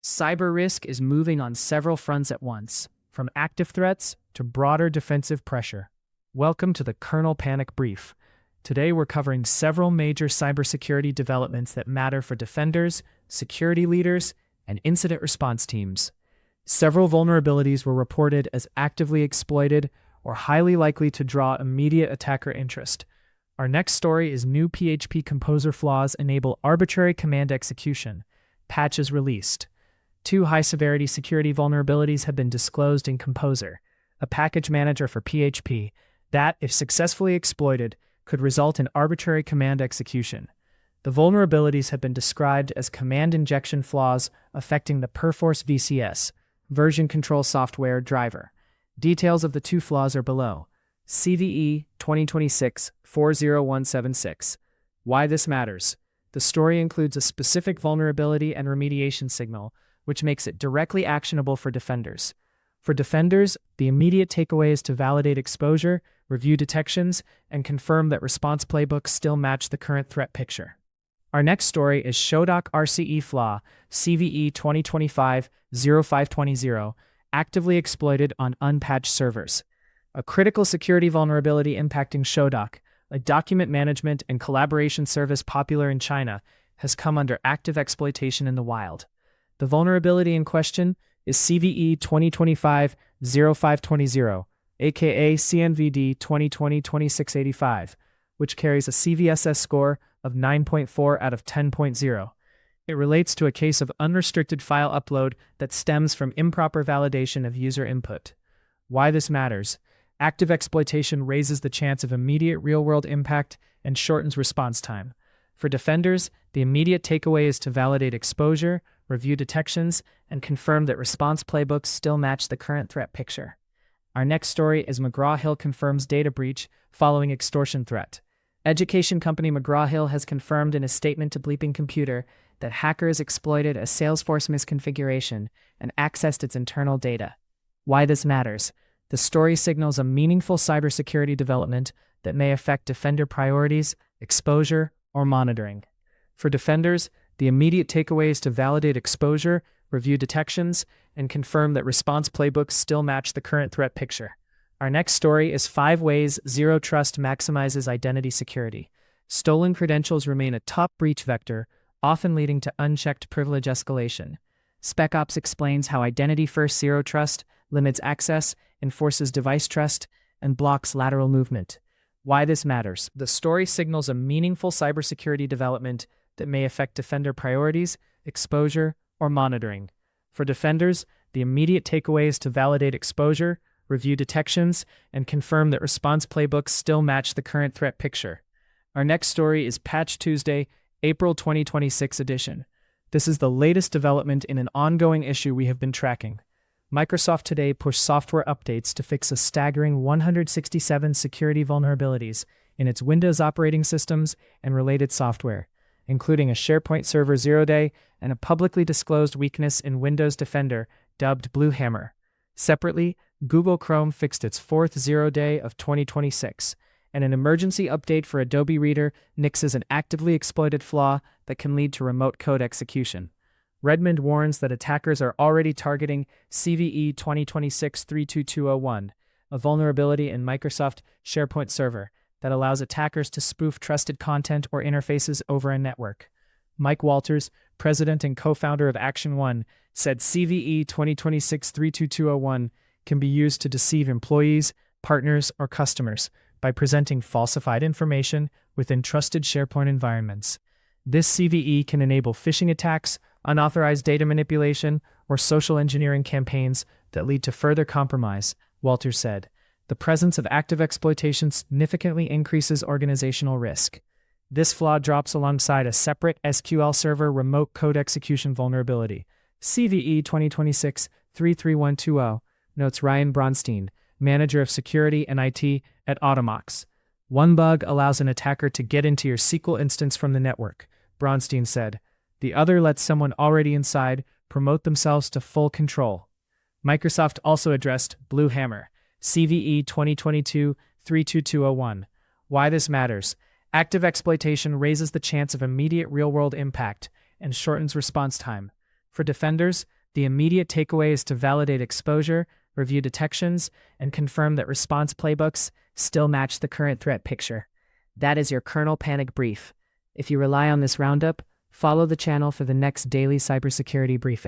Cyber risk is moving on several fronts at once, from active threats to broader defensive pressure. Welcome to the Kernel Panic Brief. Today we're covering several major cybersecurity developments that matter for defenders, security leaders, and incident response teams. Several vulnerabilities were reported as actively exploited or highly likely to draw immediate attacker interest. Our next story is new PHP Composer flaws enable arbitrary command execution. Patches released. 2 high-severity security vulnerabilities have been disclosed in Composer, a package manager for PHP that, if successfully exploited, could result in arbitrary command execution. The vulnerabilities have been described as command injection flaws affecting the Perforce VCS, version control software driver. Details of the 2 flaws are below. CVE 2026-40176. Why this matters. The story includes a specific vulnerability and remediation signal, which makes it directly actionable for defenders. For defenders, the immediate takeaway is to validate exposure, review detections, and confirm that response playbooks still match the current threat picture. Our next story is ShowDoc RCE flaw, CVE 2025-0520, actively exploited on unpatched servers. A critical security vulnerability impacting ShowDoc, a document management and collaboration service popular in China, has come under active exploitation in the wild. The vulnerability in question is CVE 2025-0520, aka CNVD 2020-2685, which carries a CVSS score of 9.4 out of 10.0. It relates to a case of unrestricted file upload that stems from improper validation of user input. Why this matters. Active exploitation raises the chance of immediate real-world impact and shortens response time. For defenders, the immediate takeaway is to validate exposure, review detections, and confirm that response playbooks still match the current threat picture. Our next story is McGraw-Hill confirms data breach following extortion threat. Education company McGraw-Hill has confirmed in a statement to Bleeping Computer that hackers exploited a Salesforce misconfiguration and accessed its internal data. Why this matters. The story signals a meaningful cybersecurity development that may affect defender priorities, exposure, or monitoring. For defenders, the immediate takeaway is to validate exposure, review detections, and confirm that response playbooks still match the current threat picture. Our next story is 5 ways Zero Trust maximizes identity security. Stolen credentials remain a top breach vector, often leading to unchecked privilege escalation. SpecOps explains how identity-first Zero Trust limits access, enforces device trust, and blocks lateral movement. Why this matters. The story signals a meaningful cybersecurity development that may affect defender priorities, exposure, or monitoring. For defenders, the immediate takeaway is to validate exposure, review detections, and confirm that response playbooks still match the current threat picture. Our next story is Patch Tuesday, April 2026 edition. This is the latest development in an ongoing issue we have been tracking. Microsoft today pushed software updates to fix a staggering 167 security vulnerabilities in its Windows operating systems and related software, including a SharePoint Server 0-day and a publicly disclosed weakness in Windows Defender, dubbed Blue Hammer. Separately, Google Chrome fixed its 4th 0-day of 2026, and an emergency update for Adobe Reader nixes an actively exploited flaw that can lead to remote code execution. Redmond warns that attackers are already targeting CVE 2026-32201, a vulnerability in Microsoft SharePoint Server that allows attackers to spoof trusted content or interfaces over a network. Mike Walters, president and co-founder of Action One, said CVE 2026-32201 can be used to deceive employees, partners, or customers by presenting falsified information within trusted SharePoint environments. This CVE can enable phishing attacks, unauthorized data manipulation, or social engineering campaigns that lead to further compromise, Walters said. The presence of active exploitation significantly increases organizational risk. This flaw drops alongside a separate SQL Server remote code execution vulnerability, CVE 2026-33120, notes Ryan Bronstein, manager of security and IT at Automox. One bug allows an attacker to get into your SQL instance from the network, Bronstein said. The other lets someone already inside promote themselves to full control. Microsoft also addressed Blue Hammer, CVE 2022-32201. Why this matters. Active exploitation raises the chance of immediate real-world impact and shortens response time. For defenders, the immediate takeaway is to validate exposure, review detections, and confirm that response playbooks still match the current threat picture. That is your kernel panic brief. If you rely on this roundup, follow the channel for the next daily cybersecurity briefing.